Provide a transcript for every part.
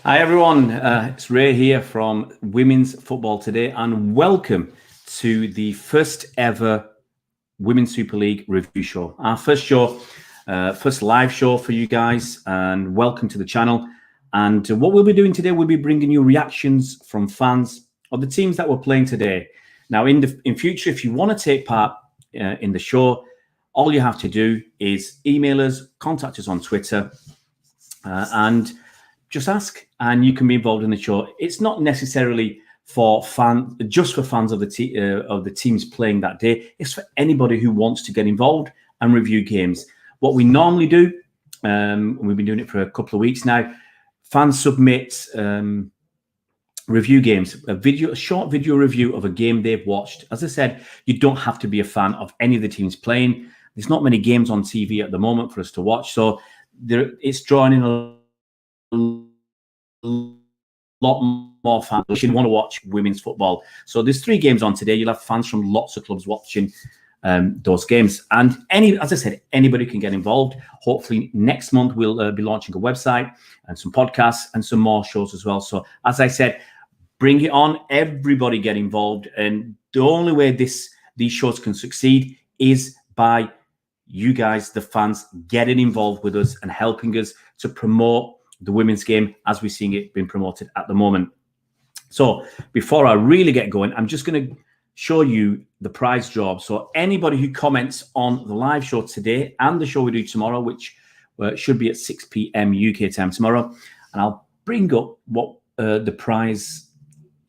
Hi everyone, it's Ray here from Women's Football Today, and welcome to the first ever Women's Super League review show. Our first show, first live show for you guys, and welcome to the channel. And what we'll be doing today, we'll be bringing you reactions from fans of the teams that we're playing today. Now, in future, if you want to take part in the show, all you have to do is email us, contact us on Twitter, and just ask, and you can be involved in the show. It's not necessarily for just for fans of the teams playing that day. It's for anybody who wants to get involved and review games. What we normally do, and we've been doing it for a couple of weeks now, fans submit review games, a short video review of a game they've watched. As I said, you don't have to be a fan of any of the teams playing. There's not many games on TV at the moment for us to watch, so it's drawing in a lot more fans who want to watch women's football. So there's 3 games on today. You'll have fans from lots of clubs watching those games. And as I said, anybody can get involved. Hopefully next month we'll be launching a website and some podcasts and some more shows as well. So as I said, bring it on. Everybody get involved. And the only way these shows can succeed is by you guys, the fans, getting involved with us and helping us to promote the women's game as we're seeing it being promoted at the moment. So before I really get going, I'm just going to show you the prize draw. So anybody who comments on the live show today and the show we do tomorrow, which should be at 6 p.m. UK time tomorrow, and I'll bring up what the prize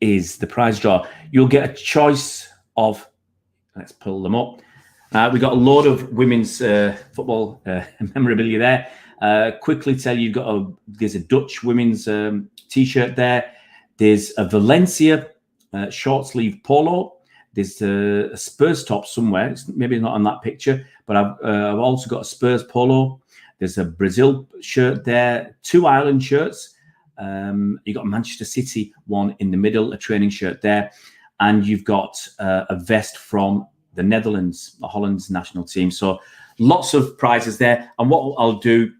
is, the prize draw. You'll get a choice of, let's pull them up. We've got a load of women's football memorabilia there. Quickly tell you, there's a Dutch women's t-shirt there. There's a Valencia short sleeve polo. There's a Spurs top somewhere. It's maybe not on that picture, but I've also got a Spurs polo. There's a Brazil shirt there. 2 Ireland shirts. You got a Manchester City one in the middle, a training shirt there, and you've got a vest from the Netherlands, the Holland's national team. So lots of prizes there. And what I'll do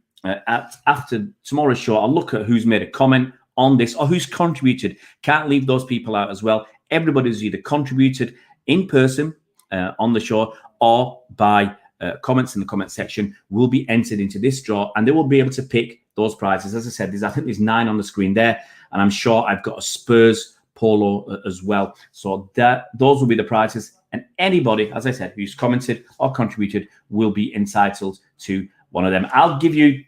after tomorrow's show, I'll look at who's made a comment on this or who's contributed. Can't leave those people out as well. Everybody's either contributed in person on the show or by comments in the comment section will be entered into this draw, and they will be able to pick those prizes. As I said, I think there's 9 on the screen there, and I'm sure I've got a Spurs polo as well. So those will be the prizes, and anybody, as I said, who's commented or contributed will be entitled to one of them. I'll give you,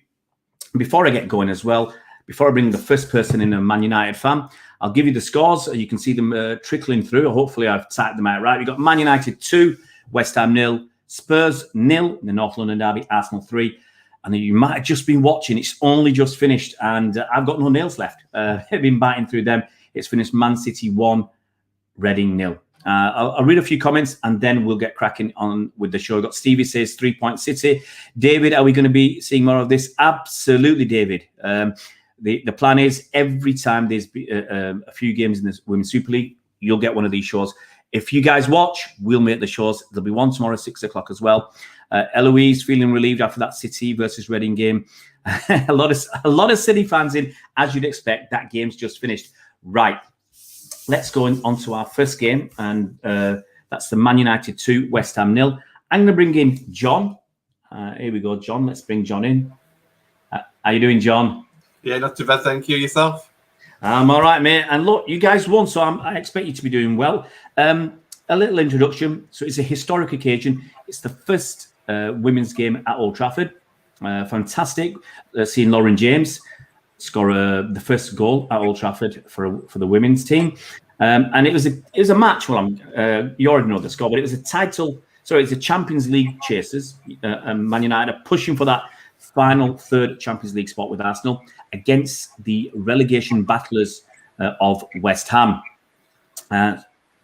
before I get going as well, before I bring the first person in, a Man United fan, I'll give you the scores. You can see them trickling through. Hopefully I've typed them out right. We've got Man United 2, West Ham 0, Spurs 0 in the North London derby, Arsenal 3. And you might have just been watching. It's only just finished, and I've got no nails left. I've been biting through them. It's finished Man City 1, Reading 0. I'll read a few comments and then we'll get cracking on with the show. We've got Stevie says 3-point City. David, are we going to be seeing more of this? Absolutely, David. The plan is every time there's a few games in this Women's Super League, you'll get one of these shows. If you guys watch, we'll make the shows. There'll be one tomorrow at 6 o'clock as well. Eloise feeling relieved after that City versus Reading game. a lot of City fans in, as you'd expect. That game's just finished. Right. Let's go on to our first game, and that's the Man United 2, West Ham 0. I'm going to bring in John. Here we go, John. Let's bring John in. How you doing, John? Yeah, not too bad, thank you. Yourself? I'm all right, mate. And look, you guys won, so I expect you to be doing well. A little introduction. So it's a historic occasion. It's the first women's game at Old Trafford. Fantastic seeing Lauren James score the first goal at Old Trafford for the women's team, and it was a match. Well, you already know the score, but it was a title. Sorry, it's a Champions League chasers. Man United are pushing for that final 3rd Champions League spot with Arsenal against the relegation battlers of West Ham.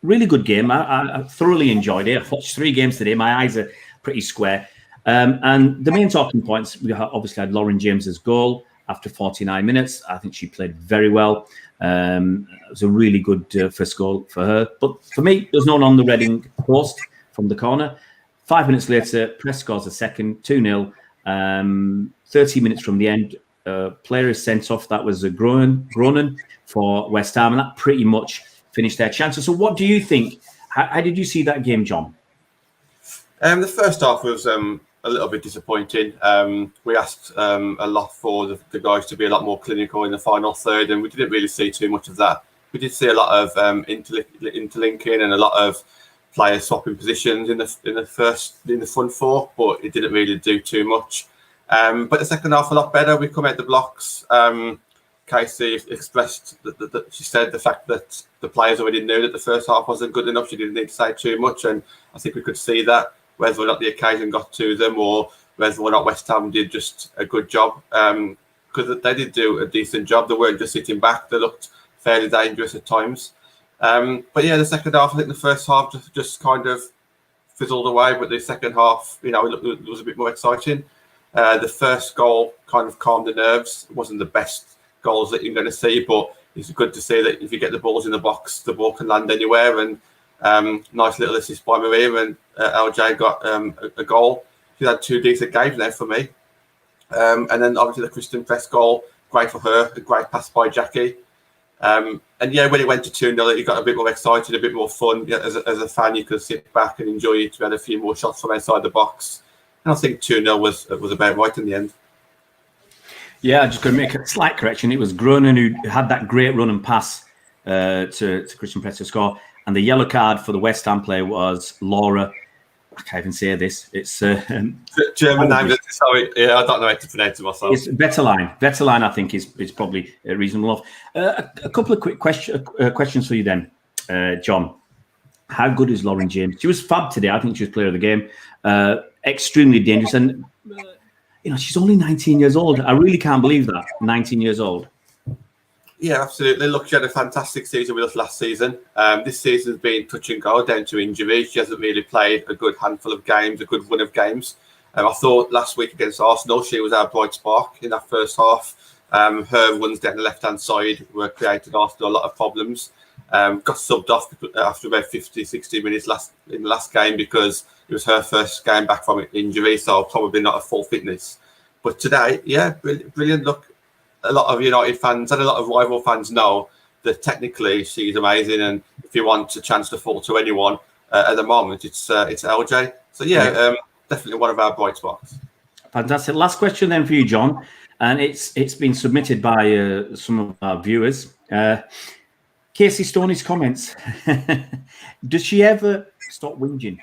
Really good game. I thoroughly enjoyed it. I've watched 3 games today. My eyes are pretty square. And the main talking points, we obviously had Lauren James's goal after 49 minutes. I think she played very well. It was a really good first goal for her. But for me, there's no one on the Reading post from the corner. 5 minutes later, Press scores a second, 2-0. 30 minutes from the end, player is sent off. That was a Groningen for West Ham, and that pretty much finished their chances. So what do you think? How did you see that game, John? The first half was a little bit disappointing. We asked a lot for the guys to be a lot more clinical in the final third, and we didn't really see too much of that. We did see a lot of interlinking and a lot of players swapping positions in the front four, but it didn't really do too much. But the second half a lot better. We come out the blocks. Casey expressed that she said the fact that the players already knew that the first half wasn't good enough. She didn't need to say too much, and I think we could see that, whether or not the occasion got to them or whether or not West Ham did just a good job, because they did do a decent job. They weren't just sitting back. They looked fairly dangerous at times. But yeah, the second half, I think the first half just kind of fizzled away, but the second half, it was a bit more exciting. The first goal kind of calmed the nerves. It wasn't the best goals that you're going to see, but it's good to see that if you get the balls in the box, the ball can land anywhere. And nice little assist by Maria, and LJ got a goal. She's had two decent games now for me. And then obviously the Christian Press goal, great for her, a great pass by Jackie. And yeah, when it went to 2-0, you got a bit more excited, a bit more fun. Yeah, as a fan, you could sit back and enjoy it. We had a few more shots from outside the box. And I think 2-0 was about right in the end. Yeah, I'm just going to make a slight correction. It was Groningen who had that great run and pass to Christian Press to score. And the yellow card for the West Ham player was Laura. I can't even say this. It's German name. Sorry, yeah, I don't know how to pronounce it myself. It's Vetterlein. Vetterlein, I think, is probably reasonable enough. A couple of quick questions for you then, John. How good is Lauren James? She was fab today. I think she was player of the game. Extremely dangerous, and she's only 19 years old. I really can't believe that. 19 years old. Yeah, absolutely. Look, she had a fantastic season with us last season. This season's been touch and go down to injury. She hasn't really played a good handful of games, a good run of games. I thought last week against Arsenal, she was our bright spark in that first half. Her runs down the left-hand side were creating Arsenal a lot of problems. Got subbed off after about 50, 60 minutes in the last game because it was her first game back from injury, so probably not a full fitness. But today, yeah, brilliant. Look, a lot of United fans and a lot of rival fans know that technically she's amazing, and if you want a chance to fall to anyone at the moment, it's LJ. So yeah, definitely one of our bright spots. Fantastic. Last question then for you, John, and it's been submitted by some of our viewers. Casey Stoney's comments. Does she ever stop whinging?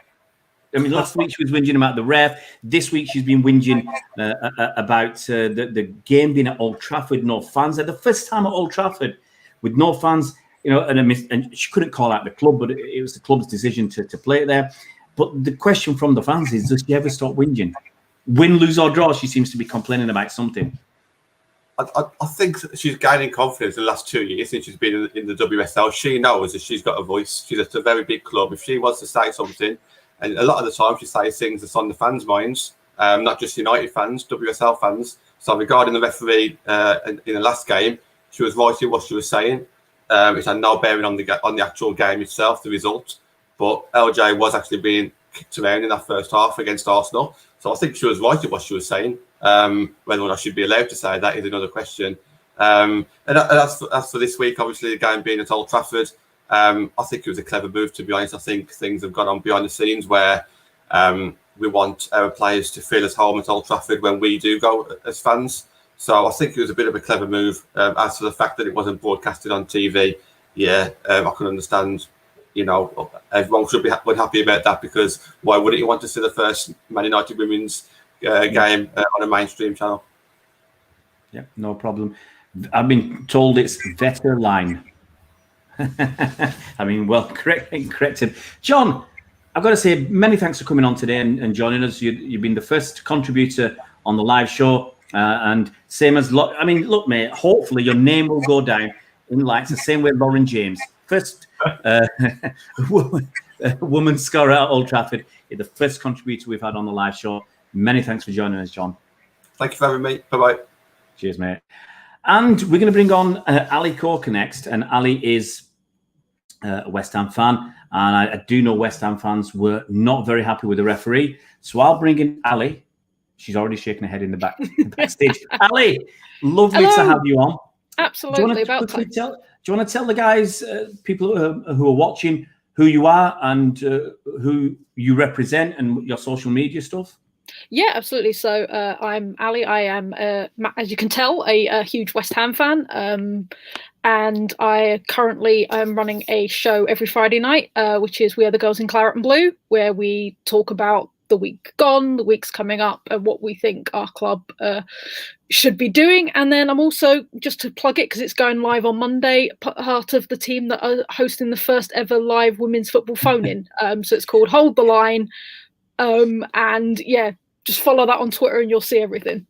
I mean, last week she was whinging about the ref. This week she's been whinging about the game being at Old Trafford, no fans. At the first time at Old Trafford with no fans, and she couldn't call out the club, but it was the club's decision to play it there. But the question from the fans is, does she ever stop whinging? Win, lose or draw, she seems to be complaining about something. I think she's gaining confidence in the last 2 years since she's been in the WSL. She knows that she's got a voice. She's at a very big club. If she wants to say something, and a lot of the time she says things that's on the fans' minds, not just United fans, WSL fans. So regarding the referee in the last game, she was right in what she was saying. It had no bearing on the actual game itself, the result. But LJ was actually being kicked around in that first half against Arsenal. So I think she was right in what she was saying. Whether or not she'd be allowed to say that is another question. And as for this week, obviously the game being at Old Trafford, I think it was a clever move, to be honest. I think things have gone on behind the scenes where we want our players to feel at home at Old Trafford when we do go as fans. So I think it was a bit of a clever move. As for the fact that it wasn't broadcasted on TV, I can understand. Everyone should be happy about that, because why wouldn't you want to see the first Man United women's game on a mainstream channel? Yeah, no problem. I've been told it's Vetterlein. I mean, well, corrected. John, I've got to say many thanks for coming on today and joining us. You've been the first contributor on the live show, and same as look, mate. Hopefully, your name will go down in lights the same way Lauren James, first woman scorer at Old Trafford, is the first contributor we've had on the live show. Many thanks for joining us, John. Thank you for having me. Bye bye. Cheers, mate. And we're going to bring on Ali Corker next, and Ali is a West Ham fan, and I do know West Ham fans were not very happy with the referee. So I'll bring in Ali She's already shaking her head in the backstage. Ali, lovely Hello. to have you on. Absolutely. Do you want to tell the guys, people who are watching, who you are and who you represent and your social media stuff? Yeah, absolutely. So I'm Ali. I am, as you can tell, a huge West Ham fan. And I currently am running a show every Friday night, which is We Are the Girls in Claret and Blue, where we talk about the week gone, the weeks coming up, and what we think our club should be doing. And then I'm also, just to plug it because it's going live on Monday, part of the team that are hosting the first ever live women's football phone-in. So it's called Hold the Line. And yeah, just follow that on Twitter and you'll see everything.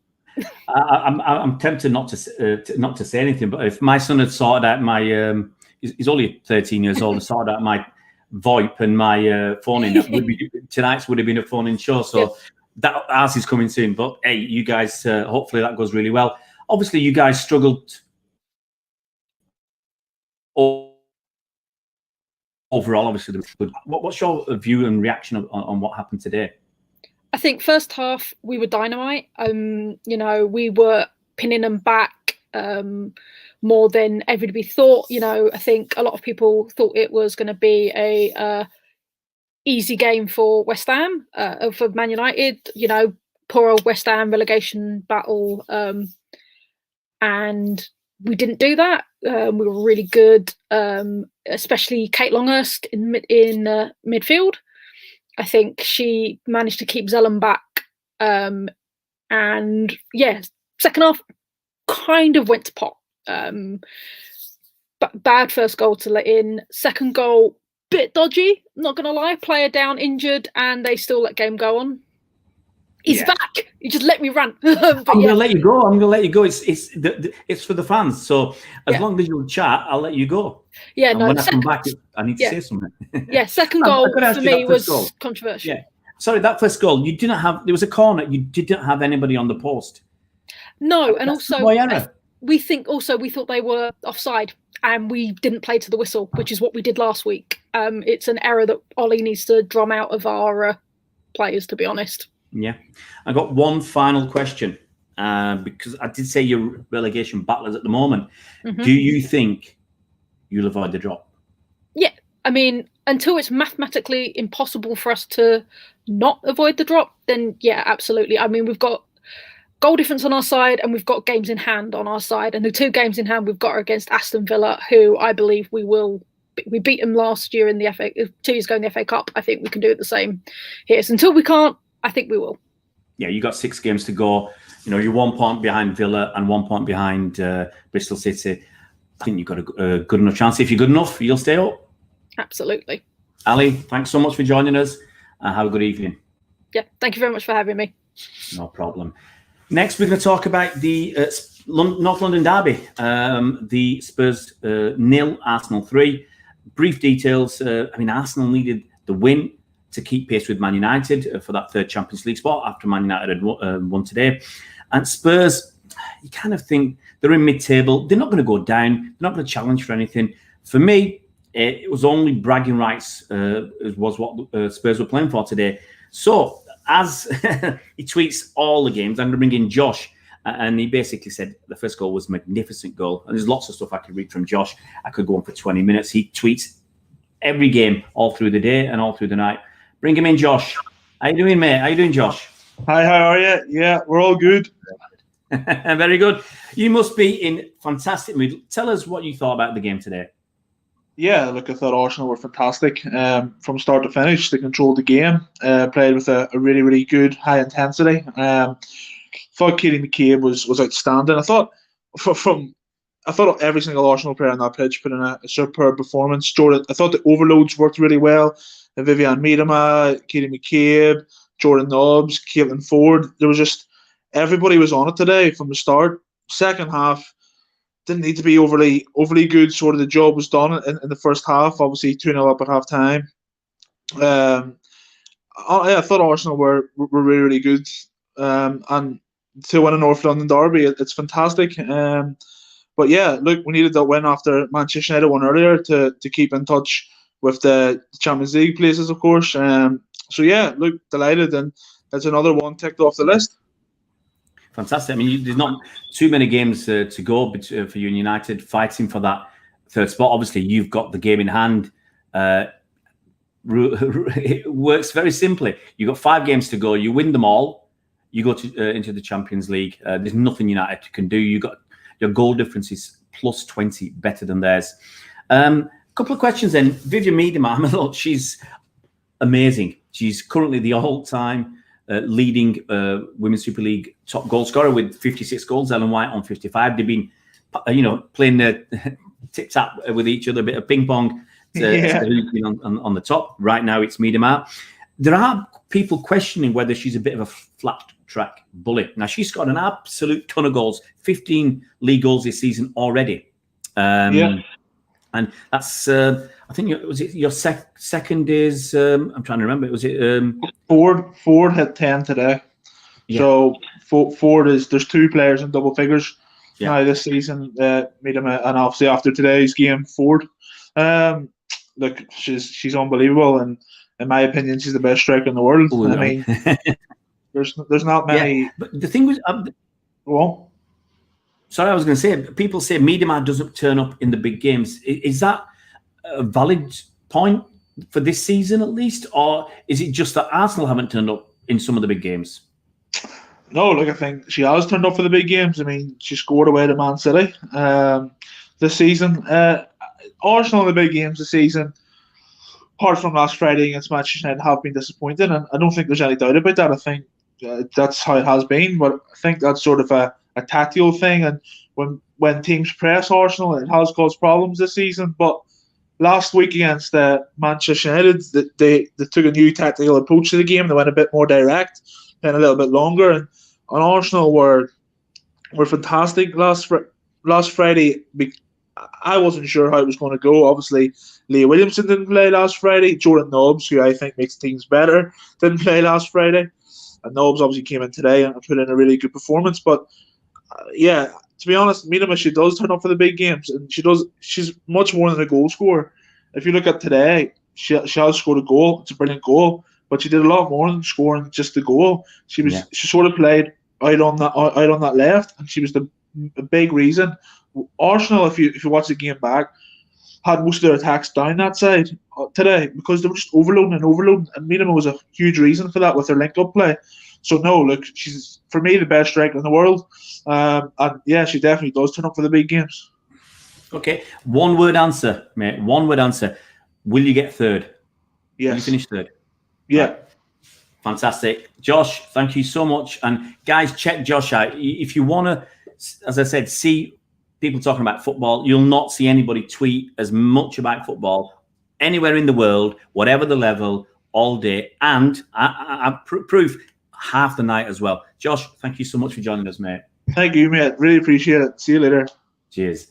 I'm tempted not to say anything, but if my son had sorted out my he's only 13 years old, and sorted out my VoIP and my phone in, tonight's would have been a phone in show. So yes. That ours is coming soon. But hey, you guys, hopefully that goes really well. Obviously, you guys struggled overall. Obviously, what's your view and reaction on what happened today? I think first half we were dynamite. We were pinning them back more than everybody thought. I think a lot of people thought it was going to be a easy game for West Ham, for Man United. Poor old West Ham relegation battle, and we didn't do that. We were really good, especially Kate Longhurst in midfield. I think she managed to keep Zellum back. And yeah, second half kind of went to pot. But bad first goal to let in. Second goal, bit dodgy, not going to lie. Player down, injured, and they still let game go on. He's back. You just let me rant. I'm going to let you go. It's for the fans. So as long as you chat, I'll let you go. Yeah, and when I come back, I need to say something. Yeah, second goal for me was controversial. Yeah. Sorry, that first goal, you didn't have. There was a corner. You didn't have anybody on the post. No, and also we thought they were offside, and we didn't play to the whistle, which is what we did last week. It's an error that Ollie needs to drum out of our players, to be honest. Yeah, I got one final question because I did say you're relegation battlers at the moment. Mm-hmm. Do you think you'll avoid the drop? Yeah, I mean, until it's mathematically impossible for us to not avoid the drop, then yeah, absolutely. I mean, we've got goal difference on our side and we've got games in hand on our side, and the two games in hand we've got are against Aston Villa, who I believe we beat them last year in the 2 years ago in the FA Cup. I think we can do it the same here. So until we can't, I think we will. Yeah, you got 6 games to go. You're 1 point behind Villa and 1 point behind Bristol City. I think you've got a good enough chance. If you're good enough, you'll stay up. Absolutely. Ali, thanks so much for joining us. Have a good evening. Yeah, thank you very much for having me. No problem. Next, we're going to talk about the North London derby. The Spurs 0, Arsenal 3. Brief details. Arsenal needed the win to keep pace with Man United for that third Champions League spot after Man United had won today. And Spurs, you kind of think they're in mid-table. They're not going to go down. They're not going to challenge for anything. For me, it was only bragging rights was what Spurs were playing for today. So as he tweets all the games, I'm going to bring in Josh. And he basically said the first goal was a magnificent goal. And there's lots of stuff I could read from Josh. I could go on for 20 minutes. He tweets every game all through the day and all through the night. Bring him in, Josh. How you doing, mate? How you doing, Josh? Hi, how are you? Yeah, we're all good. Very good. You must be in fantastic mood. Tell us what you thought about the game today. Yeah, look, I thought Arsenal were fantastic from start to finish. They controlled the game, played with a really, really good high intensity. Thought Katie McCabe was outstanding. I thought every single Arsenal player on that pitch put in a superb performance. I thought the overloads worked really well. Vivian Miedema, Katie McCabe, Jordan Nobbs, Caitlin Ford. There was just everybody was on it today from the start. Second half didn't need to be overly good. Sort of the job was done in the first half. Obviously 2-0 up at half time. I thought Arsenal were really, really good. And to win a North London derby, it's fantastic. But yeah, look, we needed that win after Manchester United won earlier to keep in touch with the Champions League places, of course. So yeah, look, delighted, and that's another one ticked off the list. Fantastic. I mean, there's not too many games to go for you and United fighting for that third spot. Obviously, you've got the game in hand. It works very simply. You've got 5 games to go. You win them all. You go into the Champions League. There's nothing United can do. You got your goal difference is plus 20, better than theirs. Couple of questions then. Vivian Miedema, she's amazing. She's currently the all-time leading Women's Super League top goal scorer with 56 goals. Ellen White on 55. They've been, playing tip-tap with each other, a bit of ping-pong on the top. Right now, it's Miedema. There are people questioning whether she's a bit of a flat-track bully. Now, she's got an absolute ton of goals, 15 league goals this season already. And that's, I think, was it your second is, I'm trying to remember, was it? Ford had 10 today. Yeah. So Ford there's 2 players in double figures now this season, Miedema, and obviously after today's game, Ford. Look, she's unbelievable, and in my opinion, she's the best striker in the world. Ooh, I mean, there's not many. Yeah, but the thing was, well. Sorry, I was going to say, people say Miedema doesn't turn up in the big games. Is that a valid point for this season at least? Or is it just that Arsenal haven't turned up in some of the big games? No, look, I think she has turned up for the big games. I mean, she scored away to Man City this season. Arsenal in the big games this season, apart from last Friday against Manchester United, have been disappointed. And I don't think there's any doubt about that. I think that's how it has been. But I think that's sort of a tactical thing, and when teams press Arsenal, it has caused problems this season. But last week against Manchester United, they took a new tactical approach to the game. They went a bit more direct and a little bit longer, and Arsenal were fantastic last Friday. I wasn't sure how it was going to go. Obviously, Leah Williamson didn't play last Friday. Jordan Nobbs, who I think makes teams better, didn't play last Friday, and Nobbs obviously came in today and put in a really good performance. But to be honest, Miedema, she does turn up for the big games, and she's much more than a goal scorer. If you look at today, she has scored a goal. It's a brilliant goal, but she did a lot more than scoring just the goal. She sort of played out on that left, and she was the big reason. Arsenal, if you watch the game back, had most of their attacks down that side today because they were just overloading, and Miedema was a huge reason for that with her link-up play. So no, look, she's for me the best striker in the world, and she definitely does turn up for the big games. Okay, 1-word answer, mate. 1-word answer. Will you get third? Yes. Will you finish third? Yeah. Right. Fantastic, Josh. Thank you so much. And guys, check Josh out if you want to. As I said, see people talking about football. You'll not see anybody tweet as much about football anywhere in the world, whatever the level, all day, and I proof. Half the night as well. Josh, thank you so much for joining us, mate. Thank you, mate. Really appreciate it. See you later. Cheers.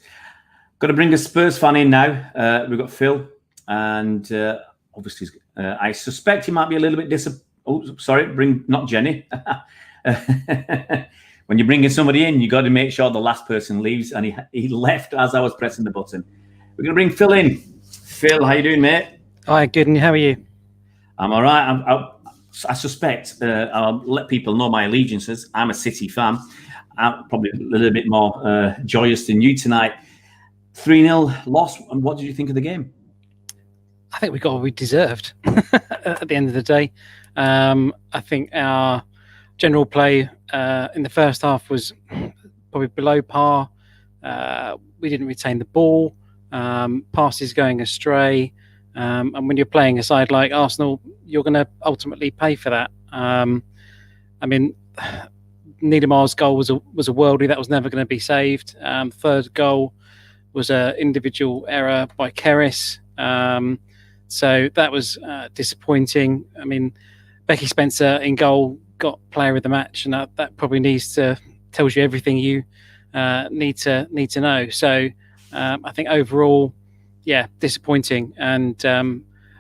Got to bring a Spurs fan in now. We've got Phil, and obviously, I suspect he might be a little bit not Jenny. When you're bringing somebody in, you got to make sure the last person leaves, and he left as I was pressing the button. We're going to bring Phil in. Phil, how you doing, mate? Hi, good. And how are you? I'm all right. I suspect I'll let people know my allegiances. I'm a City fan. I'm probably a little bit more joyous than you tonight. 3-0 loss. And what did you think of the game? I think we got what we deserved at the end of the day. I think our general play in the first half was probably below par. We didn't retain the ball. Passes going astray. And when you're playing a side like Arsenal, you're going to ultimately pay for that. I mean, Niedermayer's goal was a worldie that was never going to be saved. Third goal was an individual error by Keris. So that was disappointing. I mean, Becky Spencer in goal got player of the match, and that probably tells you everything you need to know. So I think overall, disappointing. And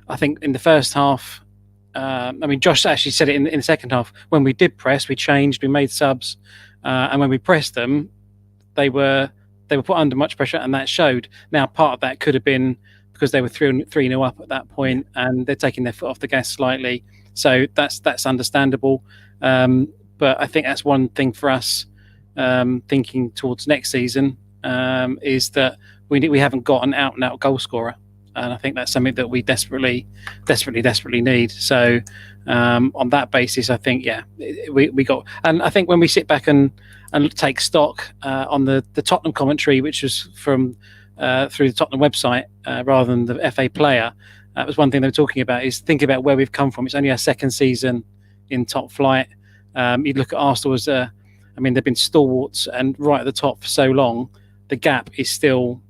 I think in the first half, Josh actually said it in the second half. When we did press, we changed, we made subs, and when we pressed them, they were put under much pressure, and that showed. Now, part of that could have been because they were 3-0 up at that point, and they're taking their foot off the gas slightly. So that's understandable. But I think that's one thing for us thinking towards next season, is that we haven't got an out and out goal scorer, and I think that's something that we desperately need. So on that basis, I think we got, and I think when we sit back and take stock on the Tottenham commentary, which was from through the Tottenham website rather than the FA player, that was one thing they were talking about, is think about where we've come from. It's only our second season in top flight. You look at Arsenal as they've been stalwarts and right at the top for so long. The gap is still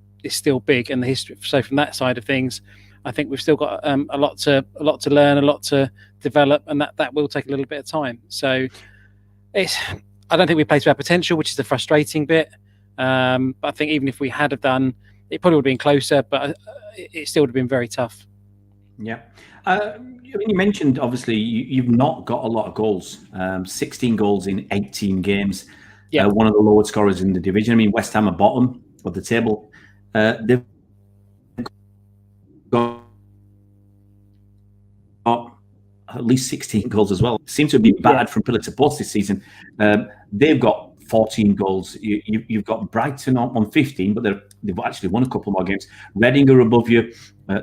big, and the history. So from that side of things, I think we've still got a lot to learn, a lot to develop, and that will take a little bit of time. So I don't think we played to our potential, which is the frustrating bit. But I think even if we had have done, it probably would have been closer, but it still would have been very tough. Yeah. You mentioned, obviously, you've not got a lot of goals. 16 goals in 18 games. Yeah. One of the lowest scorers in the division. I mean, West Ham are bottom of the table. They've got at least 16 goals as well. Seem to have been battered from pillar to post this season. They've got 14 goals. You've got Brighton on 15, but they've actually won a couple more games. Reading are above you,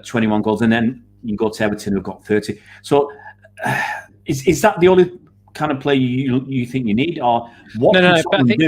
21 goals, and then you go to Everton, who've got 30. So is that the only kind of play you think you need, or what? No. But I think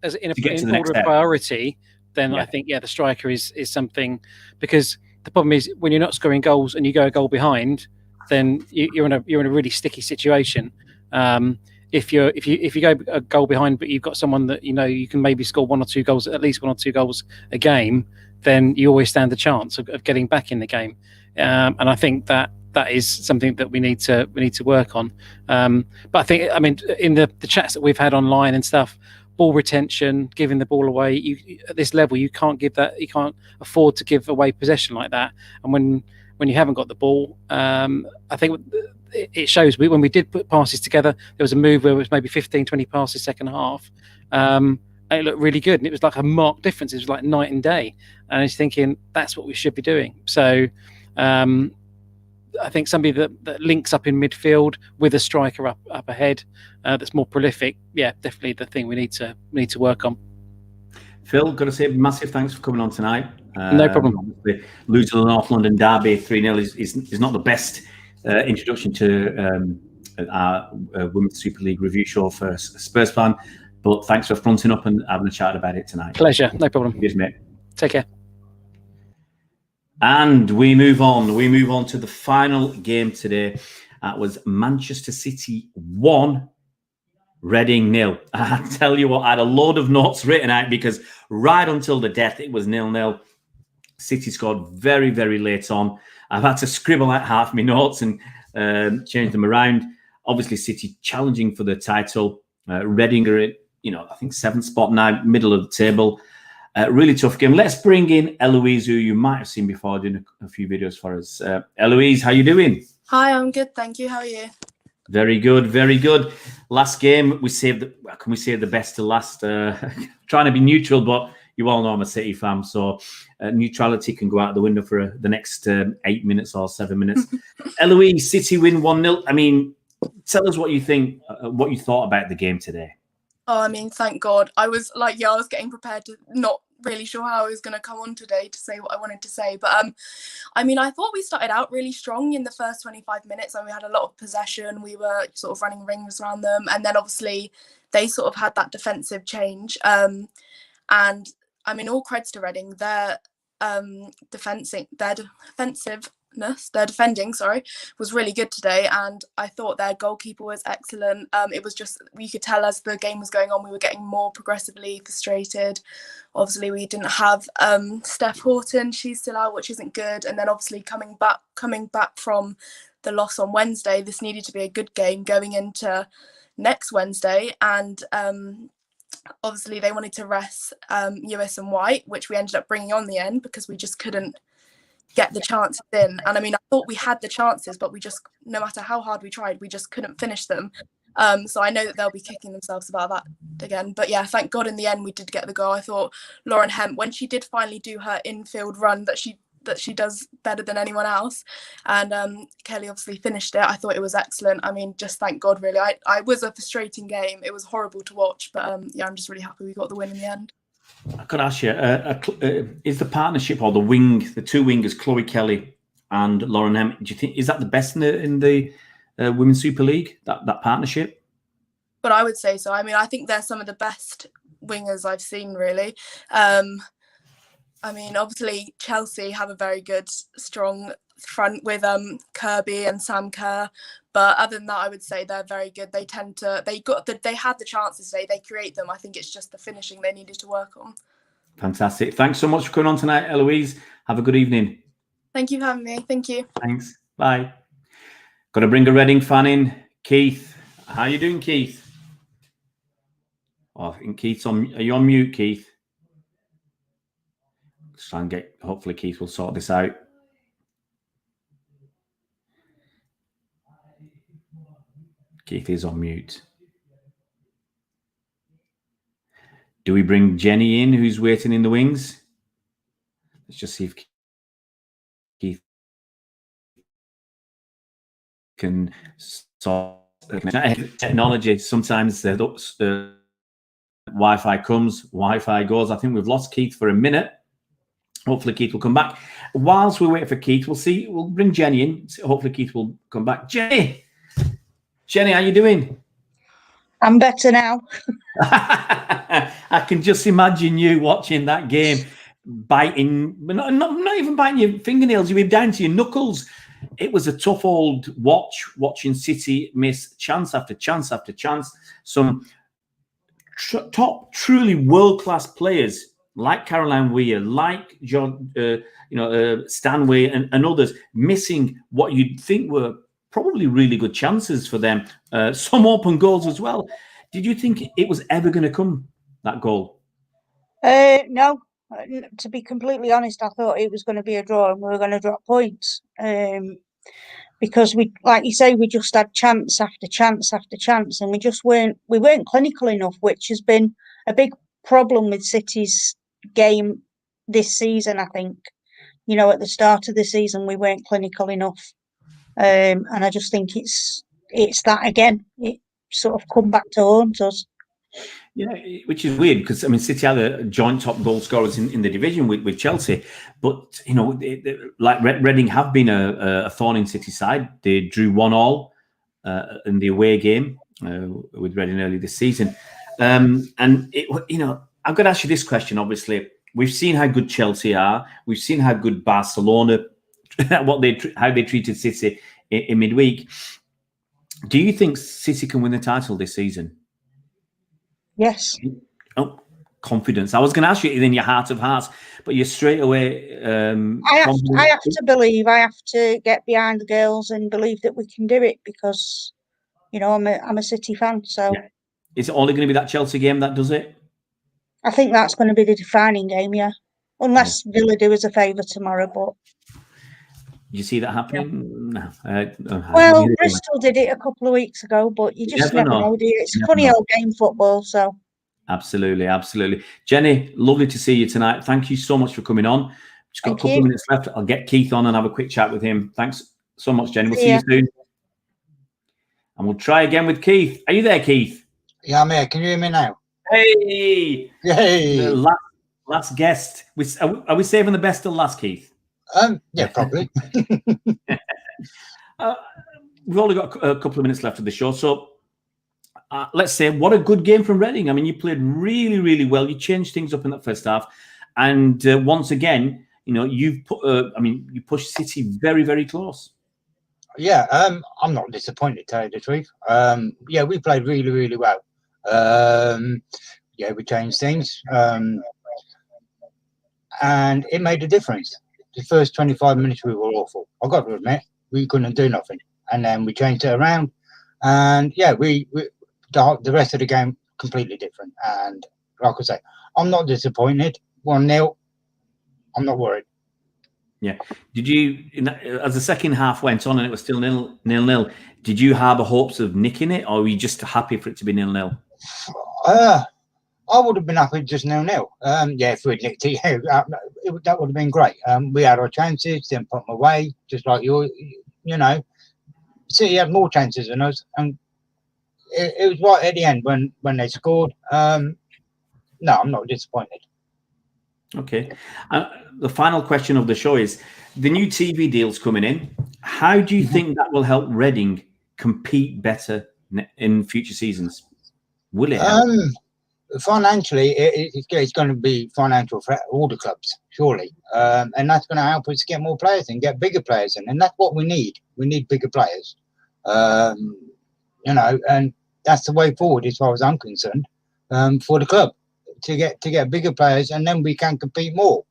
as in order of priority, then I think the striker is something, because the problem is when you're not scoring goals and you go a goal behind, then you're in a really sticky situation. If you go a goal behind, but you've got someone that you can maybe score at least one or two goals a game, then you always stand a chance of getting back in the game. And I think that is something that we need to work on. But I think, in the chats that we've had online and stuff, ball retention, giving the ball away, at this level you can't give that. You can't afford to give away possession like that. And when you haven't got the ball, I think it shows. When we did put passes together, there was a move where it was maybe 15, 20 passes second half. And it looked really good, and it was like a marked difference. It was like night and day. And I was thinking that's what we should be doing. So I think somebody that links up in midfield with a striker up ahead, that's more prolific. Yeah, definitely the thing we need to work on. Phil, got to say massive thanks for coming on tonight. No problem. Losing the North London derby 3-0 is not the best introduction to our Women's Super League review show for a Spurs fan, but thanks for fronting up and having a chat about it tonight. Pleasure, no problem. Cheers, mate. Take care. And we move on. We move on to the final game today. That was Manchester City 1, Reading 0. I tell you what, I had a load of notes written out because right until the death, it was 0-0. City scored very, very late on. I've had to scribble out half my notes and change them around. Obviously, City challenging for the title. Reading are at, I think 7th spot now, middle of the table. Really tough game. Let's bring in Eloise, who you might have seen before, doing a few videos for us. Eloise, how you doing? Hi, I'm good, thank you. How are you? Very good, very good. Last game, we saved the best to last? Trying to be neutral, but you all know I'm a City fan, so neutrality can go out the window for the next 8 minutes or 7 minutes. Eloise, City win 1-0. Tell us what you think, what you thought about the game today. Oh, thank God. I was getting prepared to not really sure how I was going to come on today to say what I wanted to say. But, I thought we started out really strong in the first 25 minutes. We had a lot of possession. We were sort of running rings around them. And then obviously they sort of had that defensive change. And, all creds to Reading. Their defending was really good today, and I thought their goalkeeper was excellent. It was just, you could tell as the game was going on, we were getting more progressively frustrated. Obviously we didn't have Steph Horton, she's still out, which isn't good, and then obviously coming back from the loss on Wednesday, this needed to be a good game going into next Wednesday. And obviously they wanted to rest Eloise and White, which we ended up bringing on the end because we just couldn't get the chances in. And I thought we had the chances, but we just, no matter how hard we tried, we just couldn't finish them. So I know that they'll be kicking themselves about that again. But yeah, thank God in the end we did get the goal. I thought Lauren Hemp, when she did finally do her infield run that she that she does better than anyone else. And Kelly obviously finished it. I thought it was excellent. I mean, just thank God, really. I was a frustrating game. It was horrible to watch, but yeah, I'm just really happy we got the win in the end. I could ask you, is the partnership or the two wingers, Chloe Kelly and Lauren Hem, do you think is that the best in the Women's Super League? That partnership? But I would say so. I mean, I think they're some of the best wingers I've seen, really. I mean, obviously Chelsea have a very good, strong front with Kirby and Sam Kerr. But other than that, I would say they're very good. They had the chances today. They create them. I think it's just the finishing they needed to work on. Fantastic. Thanks so much for coming on tonight, Eloise. Have a good evening. Thank you for having me. Thank you. Thanks. Bye. Got to bring a Reading fan in. Keith. How you doing, Keith? Oh, I think Keith's on. Are you on mute, Keith? Let's try and get. Hopefully, Keith will sort this out. Keith is on mute. Do we bring Jenny in, who's waiting in the wings? Let's just see if Keith can sort technology. Sometimes the Wi-Fi comes, Wi-Fi goes. I think we've lost Keith for a minute. Hopefully Keith will come back. Whilst we wait for Keith, we'll bring Jenny in. Hopefully Keith will come back. Jenny, how you doing? I'm better now. I can just imagine you watching that game, biting, not even biting your fingernails, you were down to your knuckles. It was a tough old watching City miss chance after chance after chance. Some top, truly world-class players like Caroline Weir, like John, Stanway and others missing what you'd think were probably really good chances for them. Some open goals as well. Did you think it was ever going to come, that goal? No. To be completely honest, I thought it was going to be a draw and we were going to drop points. Because we, like you say, we just had chance after chance after chance, and we weren't clinical enough, which has been a big problem with City's game this season. I think, at the start of the season we weren't clinical enough, and I just think it's that again. It sort of come back to haunt us. Yeah, which is weird because City had a joint top goal scorers in the division with Chelsea, but like Reading have been a thorn in City's side. They drew 1-1 in the away game with Reading early this season, and I've got to ask you this question. Obviously, we've seen how good Chelsea are. We've seen how good Barcelona, how they treated City in midweek. Do you think City can win the title this season? Yes. Oh, confidence. I was going to ask you in your heart of hearts, but you're straight away. I have to believe. I have to get behind the girls and believe that we can do it because, I'm a City fan. So, yeah. Is it only going to be that Chelsea game that does it? I think that's going to be the defining game. Yeah, unless Villa do us a favour tomorrow. But you see that happening? Yeah. No. Well, Bristol did it a couple of weeks ago, but you just never know, do you? It's a funny old game, football. So absolutely. Jenny, lovely to see you tonight. Thank you so much for coming on. Just got a couple of minutes left. I'll get Keith on and have a quick chat with him. Thanks so much, Jenny. We'll see you soon. And we'll try again with Keith. Are you there, Keith? Yeah, I'm here. Can you hear me now? Hey! Yay! Last guest. Are we saving the best till last, Keith? Yeah, probably. We've only got a couple of minutes left of the show, so let's say what a good game from Reading. You played really, really well. You changed things up in that first half, and once again, you pushed City very, very close. Yeah, I'm not disappointed, to tell you the truth. Yeah, we played really, really well. Yeah, we changed things, and it made a difference. The first 25 minutes we were awful. I've got to admit, we couldn't do nothing. And then we changed it around. And yeah, the rest of the game completely different. And like I say, I'm not disappointed. 1-0. I'm not worried. Yeah. Did you, as the second half went on and it was still 0-0, did you harbour hopes of nicking it, or were you just happy for it to be 0-0? I would have been happy just 0-0. Yeah, if we'd nicked it, yeah, that would have been great. We had our chances, didn't put them away, just like you know. City had more chances than us, and it was right at the end when they scored. No, I'm not disappointed. Okay. The final question of the show is, the new TV deals coming in. How do you think that will help Reading compete better in future seasons? Will it help? Financially, it's going to be financial for all the clubs, surely. And that's going to help us get more players and get bigger players in. And that's what we need. We need bigger players. You know, and that's the way forward as far as I'm concerned, for the club, to get bigger players, and then we can compete more.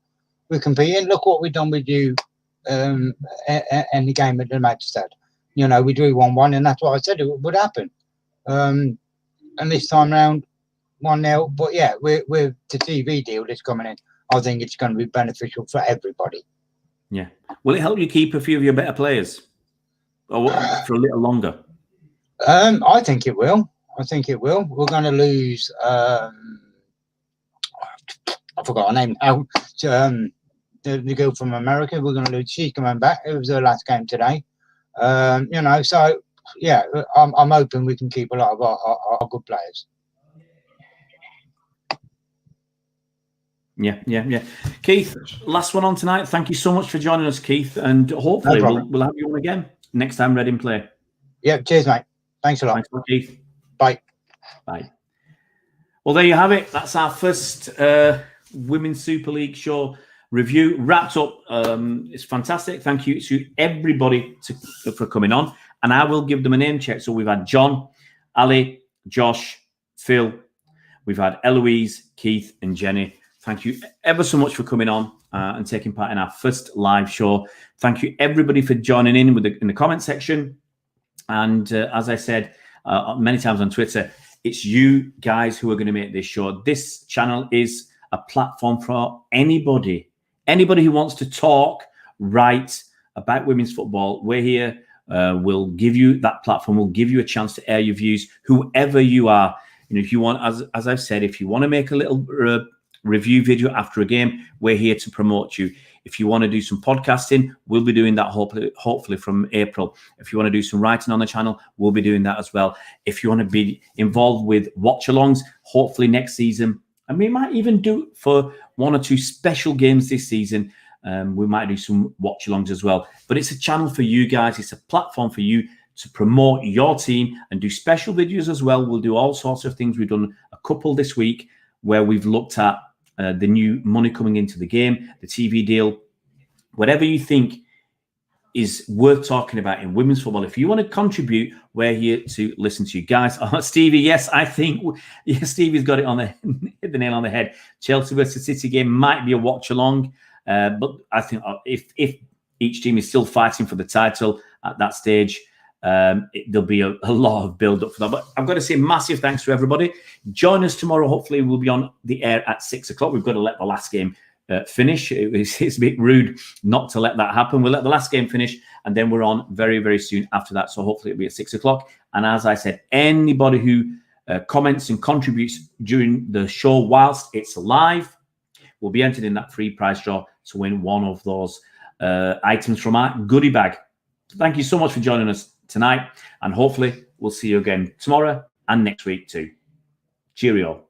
We're competing. Look what we've done with you in the game at the Manchester. You know, we drew 1-1, and that's what I said it would happen. And this time round, 1-0. But yeah, with the TV deal that's coming in, I think it's going to be beneficial for everybody. Yeah. Will it help you keep a few of your better players, or for a little longer? I think it will. I think it will. We're going to lose. I forgot her name now. The girl from America. We're going to lose. She's coming back. It was her last game today. You know, so yeah, I'm hoping we can keep a lot of our good players. Yeah. Keith, last one on tonight. Thank you so much for joining us, Keith, and hopefully we'll have you on again next time Reading play. Yeah, cheers, mate. Thanks a lot. Thanks a lot, Keith. Bye. Well, there you have it. That's our first Women's Super League show review wrapped up. It's fantastic. Thank you to everybody for coming on. And I will give them a name check. So we've had John, Ali, Josh, Phil. We've had Eloise, Keith, and Jenny. Thank you ever so much for coming on and taking part in our first live show. Thank you, everybody, for joining in in the comment section. And as I said many times on Twitter, it's you guys who are going to make this show. This channel is a platform for anybody who wants to talk, write about women's football. We're here. We'll give you that platform. We'll give you a chance to air your views, whoever you are. You know, if you want, as I've said, if you want to make a little review video after a game, we're here to promote you. If you want to do some podcasting, we'll be doing that hopefully from April. If you want to do some writing on the channel, we'll be doing that as well. If you want to be involved with watch-alongs, hopefully next season, and we might even do it for 1 or 2 special games this season. We might do some watch-alongs as well. But it's a channel for you guys. It's a platform for you to promote your team and do special videos as well. We'll do all sorts of things. We've done a couple this week where we've looked at the new money coming into the game, the TV deal, whatever you think is worth talking about in women's football. If you want to contribute, we're here to listen to you guys. Oh, Stevie, yes, I think Stevie's got it hit the nail on the head. Chelsea versus City game might be a watch along, but I think if each team is still fighting for the title at that stage, there'll be a lot of build up for that. But I've got to say massive thanks to everybody. Join us tomorrow. Hopefully we'll be on the air at 6 o'clock. We've got to let the last game finish. It's a bit rude not to let that happen. We'll let the last game finish and then we're on very, very soon after that. So hopefully it'll be at 6 o'clock. And as I said, anybody who comments and contributes during the show whilst it's live will be entered in that free prize draw to win one of those items from our goodie bag. Thank you so much for joining us tonight, and hopefully we'll see you again tomorrow and next week too. Cheerio.